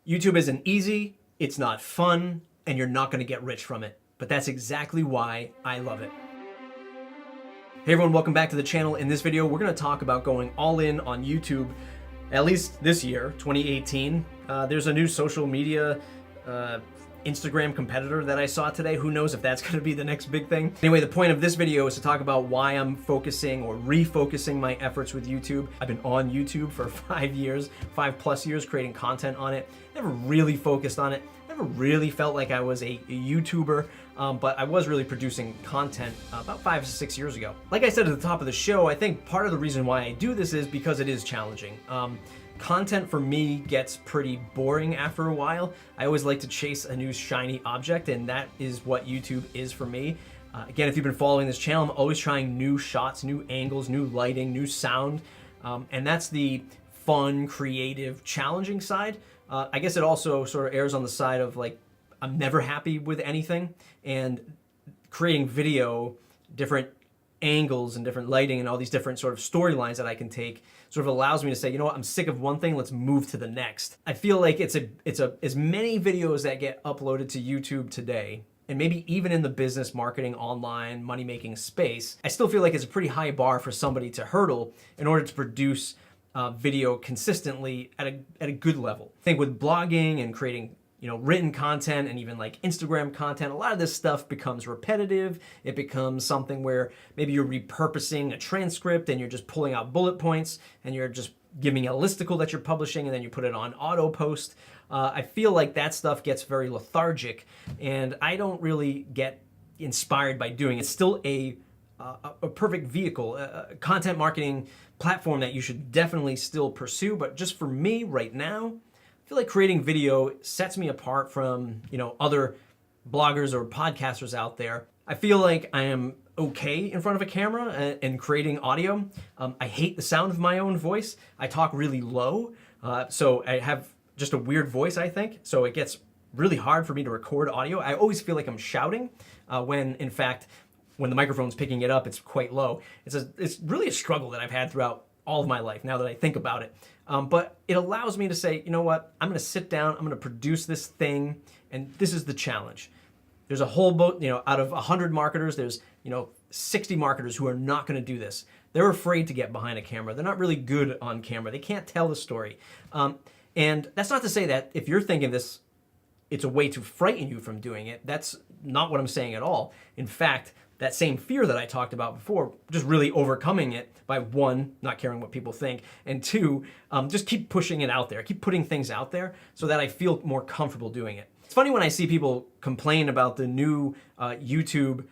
YouTube isn't easy, it's not fun, and you're not gonna get rich from it. But that's exactly why I love it. Hey everyone, welcome back to the channel. In this video, we're gonna talk about going all in on YouTube, at least this year, 2018. There's a new social media Instagram competitor that I saw today. Who knows if that's gonna be the next big thing. Anyway, the point of this video is to talk about why I'm focusing or refocusing my efforts with YouTube. I've been on YouTube for 5 years, 5+ years, creating content on it. Never really focused on it. Never really felt like I was a YouTuber, but I was really producing content about 5 to 6 years ago. Like I said at the top of the show, I think part of the reason why I do this is because it is challenging. Content for me gets pretty boring after a while. I always like to chase a new shiny object, and that is what YouTube is for me. Again, if you've been following this channel, I'm always trying new shots, new angles, new lighting, new sound, and that's the fun, creative, challenging side. I guess it also sort of errs on the side of like, I'm never happy with anything, and creating video, different angles and different lighting and all these different sort of storylines that I can take sort of allows me to say, you know what, I'm sick of one thing, let's move to the next. I feel like it's as many videos that get uploaded to YouTube today, and maybe even in the business, marketing, online, money-making space, I still feel like it's a pretty high bar for somebody to hurdle in order to produce video consistently at a good level. I think with blogging and creating written content and even like Instagram content, a lot of this stuff becomes repetitive. It becomes something where maybe you're repurposing a transcript and you're just pulling out bullet points and you're just giving a listicle that you're publishing and then you put it on auto post. I feel like that stuff gets very lethargic and I don't really get inspired by doing it. It's still a perfect vehicle, a content marketing platform that you should definitely still pursue. But just for me right now, I feel like creating video sets me apart from, other bloggers or podcasters out there. I feel like I am okay in front of a camera and creating audio. I hate the sound of my own voice. I talk really low, so I have just a weird voice, I think. So it gets really hard for me to record audio. I always feel like I'm shouting when, in fact, when the microphone's picking it up, it's quite low. It's really a struggle that I've had throughout all of my life, now that I think about it. But it allows me to say, you know what, I'm gonna sit down, I'm gonna produce this thing, and this is the challenge. There's a whole boat, out of 100 marketers, there's 60 marketers who are not gonna do this. They're afraid to get behind a camera. They're not really good on camera. They can't tell the story. And that's not to say that if you're thinking this, it's a way to frighten you from doing it. That's not what I'm saying at all. In fact, that same fear that I talked about before, just really overcoming it by one, not caring what people think, and two, just keep pushing it out there, keep putting things out there so that I feel more comfortable doing it. It's funny when I see people complain about the new YouTube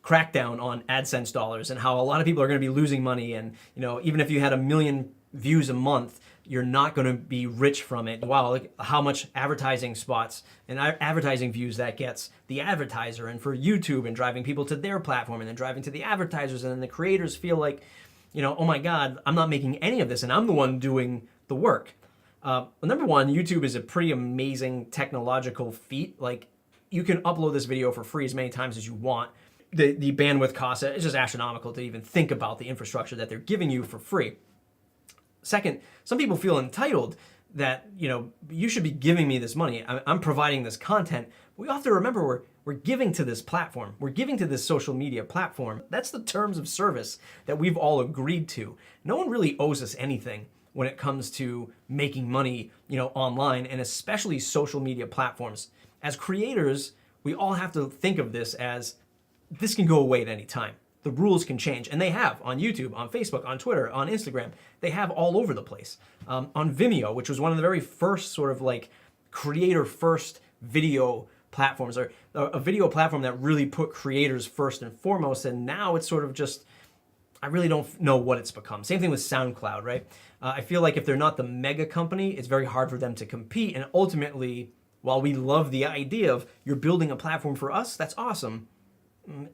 crackdown on AdSense dollars and how a lot of people are gonna be losing money, and even if you had 1 million views a month, you're not going to be rich from it. Wow, look how much advertising spots and advertising views that gets the advertiser, and for YouTube, and driving people to their platform and then driving to the advertisers, and then the creators feel like, oh my God, I'm not making any of this and I'm the one doing the work. Number one, YouTube is a pretty amazing technological feat. Like, you can upload this video for free as many times as you want. The bandwidth cost is just astronomical to even think about the infrastructure that they're giving you for free. Second, some people feel entitled that, you should be giving me this money. I'm providing this content. We have to remember we're giving to this platform. We're giving to this social media platform. That's the terms of service that we've all agreed to. No one really owes us anything when it comes to making money, online, and especially social media platforms. As creators, we all have to think of this as this can go away at any time. The rules can change, and they have on YouTube, on Facebook, on Twitter, on Instagram. They have all over the place. On Vimeo, which was one of the very first sort of like creator-first video platforms, or a video platform that really put creators first and foremost, and now it's sort of just, I really don't know what it's become. Same thing with SoundCloud, right? I feel like if they're not the mega company, it's very hard for them to compete, and ultimately, while we love the idea of you're building a platform for us, that's awesome,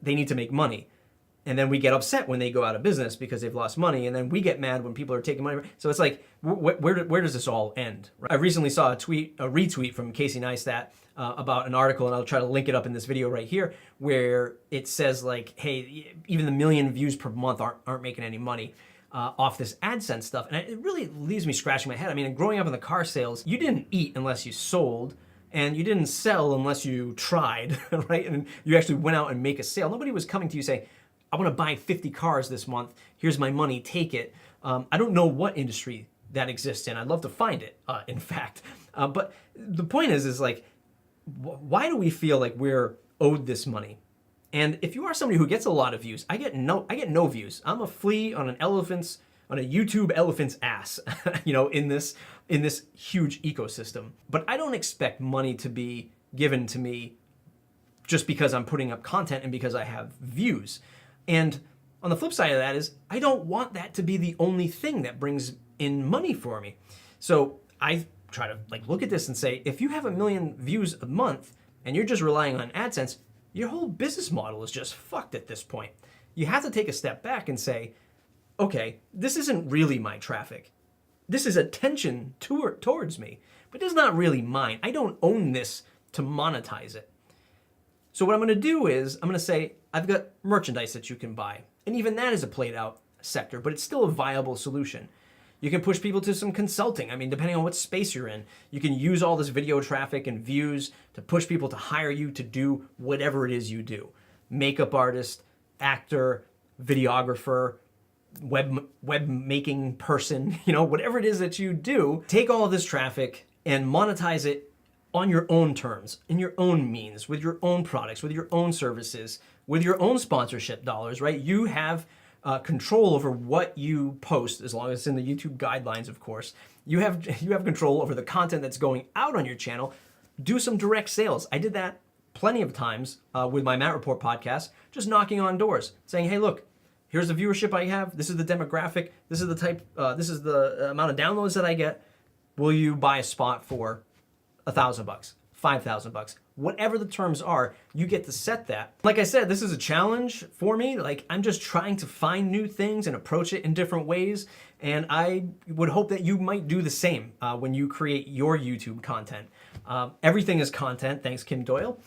they need to make money. And then we get upset when they go out of business because they've lost money, and then we get mad when people are taking money. So it's like, where does this all end? I recently saw a retweet from Casey Neistat about an article, and I'll try to link it up in this video right here, where it says like, hey, even the 1 million views per month aren't making any money. off this AdSense stuff. And it really leaves me scratching my head. I mean, growing up in the car sales, you didn't eat unless you sold, and you didn't sell unless you tried, right? And you actually went out and make a sale. Nobody was coming to you saying, I want to buy 50 cars this month. Here's my money, take it. I don't know what industry that exists in. I'd love to find it, in fact. But the point is like, why do we feel like we're owed this money? And if you are somebody who gets a lot of views, I get no views. I'm a flea on a YouTube elephant's ass, in this huge ecosystem. But I don't expect money to be given to me just because I'm putting up content and because I have views. And on the flip side of that is, I don't want that to be the only thing that brings in money for me. So I try to look at this and say, if you have 1 million views a month and you're just relying on AdSense, your whole business model is just fucked at this point. You have to take a step back and say, okay, this isn't really my traffic. This is attention towards me, but it's not really mine. I don't own this to monetize it. So what I'm gonna do is, I'm gonna say, I've got merchandise that you can buy. And even that is a played out sector, but it's still a viable solution. You can push people to some consulting. I mean, depending on what space you're in, you can use all this video traffic and views to push people to hire you to do whatever it is you do. Makeup artist, actor, videographer, web making person, whatever it is that you do, take all of this traffic and monetize it on your own terms, in your own means, with your own products, with your own services, with your own sponsorship dollars, right? You have control over what you post, as long as it's in the YouTube guidelines, of course. You have control over the content that's going out on your channel. Do some direct sales. I did that plenty of times with my Matt Report podcast, just knocking on doors, saying, hey, look, here's the viewership I have. This is the demographic. This is the type. This is the amount of downloads that I get. Will you buy a spot for $1,000, $5,000? Whatever the terms are, you get to set that. Like I said, this is a challenge for me. I'm just trying to find new things and approach it in different ways. And I would hope that you might do the same when you create your YouTube content. Everything is content, thanks Kim Doyle.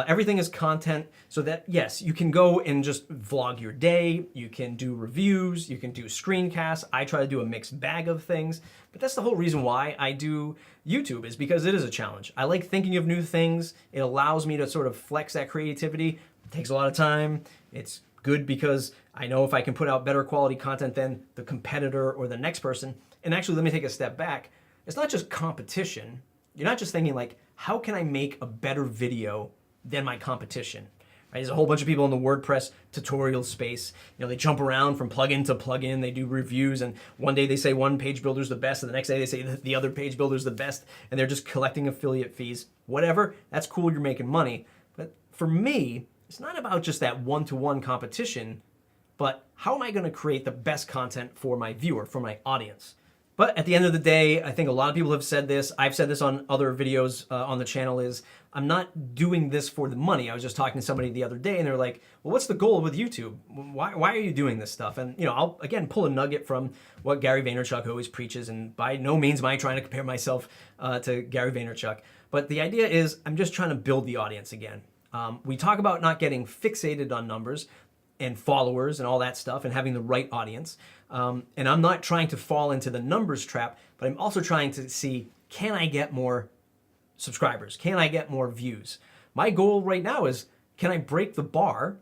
Everything is content so that, yes, you can go and just vlog your day, you can do reviews, you can do screencasts. I try to do a mixed bag of things, but that's the whole reason why I do YouTube, is because it is a challenge. I like thinking of new things. It allows me to sort of flex that creativity. It takes a lot of time. It's good because I know if I can put out better quality content than the competitor or the next person. And actually, let me take a step back. It's not just competition. You're not just thinking how can I make a better video than my competition? Right? There's a whole bunch of people in the WordPress tutorial space. They jump around from plugin to plugin. They do reviews, and one day they say one page builder's the best, and the next day they say the other page builder's the best, and they're just collecting affiliate fees. Whatever, that's cool, you're making money. But for me, it's not about just that one-to-one competition, but how am I gonna create the best content for my viewer, for my audience? But at the end of the day, I think a lot of people have said this. I've said this on other videos on the channel, is I'm not doing this for the money. I was just talking to somebody the other day and they're like, well, what's the goal with YouTube? Why are you doing this stuff? And I'll again pull a nugget from what Gary Vaynerchuk always preaches, and by no means am I trying to compare myself to Gary Vaynerchuk. But the idea is I'm just trying to build the audience again. We talk about not getting fixated on numbers and followers and all that stuff and having the right audience. And I'm not trying to fall into the numbers trap, but I'm also trying to see, can I get more subscribers? Can I get more views? My goal right now is, can I break the bar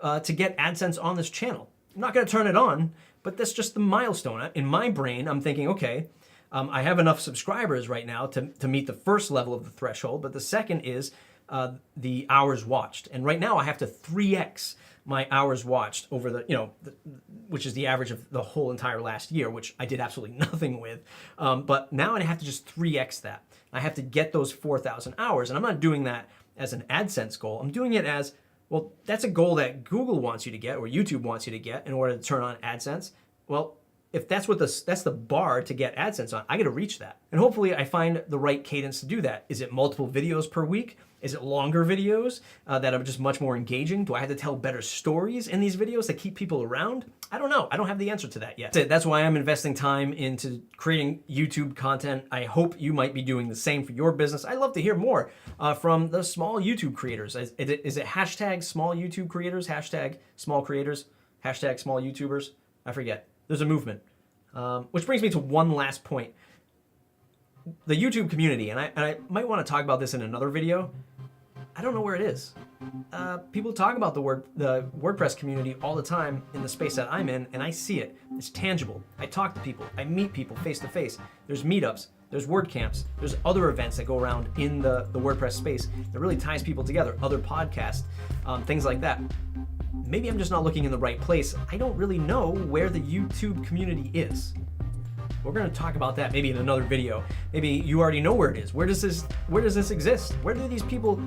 to get AdSense on this channel? I'm not gonna turn it on, but that's just the milestone. In my brain, I'm thinking, okay, I have enough subscribers right now to meet the first level of the threshold, but the second is the hours watched. And right now I have to 3x my hours watched over which is the average of the whole entire last year, which I did absolutely nothing with. But now I have to just 3x that. I have to get those 4,000 hours. And I'm not doing that as an AdSense goal. I'm doing it as, well, that's a goal that Google wants you to get or YouTube wants you to get in order to turn on AdSense. Well, if that's the bar to get AdSense on, I got to reach that. And hopefully I find the right cadence to do that. Is it multiple videos per week? Is it longer videos that are just much more engaging? Do I have to tell better stories in these videos that keep people around? I don't know. I don't have the answer to that yet. That's why I'm investing time into creating YouTube content. I hope you might be doing the same for your business. I'd love to hear more from the small YouTube creators. Is it hashtag small YouTube creators, hashtag small creators, hashtag small YouTubers? I forget. There's a movement. Which brings me to one last point. The YouTube community, and I might want to talk about this in another video. I don't know where it is. People talk about the WordPress community all the time in the space that I'm in, and I see it. It's tangible. I talk to people. I meet people face to face. There's meetups. There's WordCamps. There's other events that go around in the WordPress space that really ties people together. Other podcasts, things like that. Maybe I'm just not looking in the right place. I don't really know where the YouTube community is. We're going to talk about that maybe in another video. Maybe you already know where it is. Where does this exist? Where do these people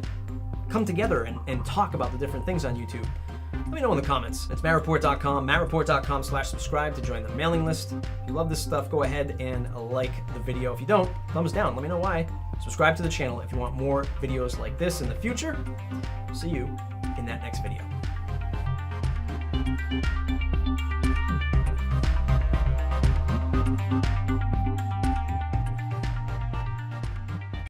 come together and talk about the different things on YouTube? Let me know in the comments. It's mattreport.com, mattreport.com/subscribe to join the mailing list. If you love this stuff, go ahead and like the video. If you don't, thumbs down. Let me know why. Subscribe to the channel if you want more videos like this in the future. See you in that next video.